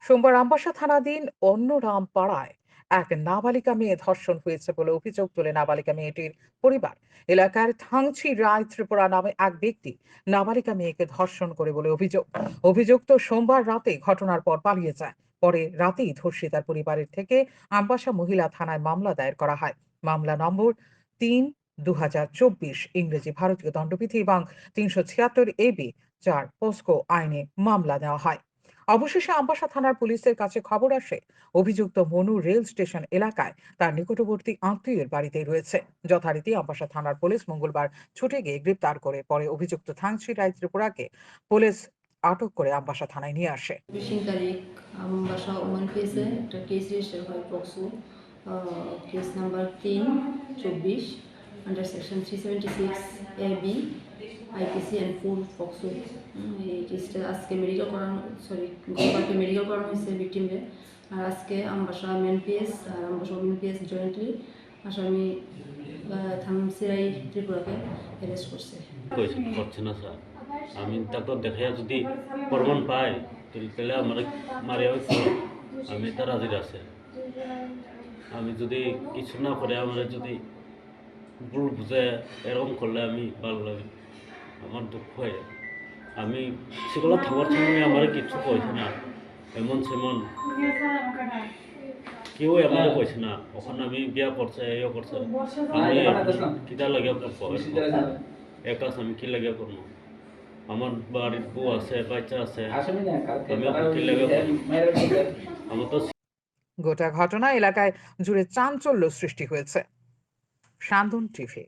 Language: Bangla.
সোমবার আমবাসা থানাধীন অন্নরামপাড়ায় এক নাবালিকা মেয়ে ধর্ষণ হয়েছে বলে অভিযোগ তোলে নাবালিকা মেয়েটির পরিবার। এলাকার থাংচি রায় ত্রিপুরা নামে এক ব্যক্তি নাবালিকা মেয়েকে ধর্ষণ করে বলে অভিযোগ। অভিযুক্ত সোমবার রাতে ঘটনার পর পালিয়ে যায়। পরে রাতেই ধর্ষিতার পরিবারের থেকে আমবাসা মহিলা থানায় মামলা দায়ের করা হয়। মামলা নম্বর ৩/২০২৪ ইংরেজি ভারতীয় দণ্ডবিধি এবং ৩৭৬ AB ৪ পোস্কো আইনে মামলা নেওয়া হয়। অবশেষে আমবাসা থানার পুলিশের কাছে খবর আসে অভিযুক্ত মনু রেল স্টেশন এলাকায় তার নিকটবর্তী আত্মীয়ের বাড়িতেই রয়েছে। যথারীতি আমবাসা থানার পুলিশ মঙ্গলবার ছুটে গিয়ে গ্রেপ্তার করে পরে অভিযুক্ত থাংচি রায় ত্রিপুরাকে পুলিশ আটক করে আমবাসা থানায় নিয়ে আসে। 20 তারিখ আমবাসা ওমান কেসে একটা কেস রেজিস্টার হয় POCSO case number 3/24 under section 376 AB IPC and full POCSO. এই কেসটা আজকে গতকালকে মেডিকেল করানো হয়েছে ভিকটিমে। আর আজকে আমবাসা মেন পিএস আর আমবাসা ওমেন পিএস জয়েন্টলি আসামি থামসিরাই ত্রিপুরাকে অ্যারেস্ট করছে। করছে না স্যার, আমি তাকে দেখে যদি প্রমাণ পাই তাহলে আমার মারিয়া হয়েছিল, আমি তার হাজির আছে। আমি যদি কিছু না করে আমার যদি ভুল বুঝে এরকম করলে আমি ভালো লাগে, আমার দুঃখ হয়। আমি সেগুলো থামার সময় আমার কিছু কইছে না, এমন সেমন কেউ আমার কইছে না। ওখানে আমি বিয়া করছে এও করছে, আমি কিতা লাগিয়া করবো একা আমি কি লাগিয়া করবো? আমার বাড়ির বউ আছে, বাচ্চা আছে, আমি কি লাগিয়া করবো? আমার তো গোটা ঘটনা এলাকায় জুড়ে চাঞ্চল্য সৃষ্টি হয়েছে। শান্তন টিভি।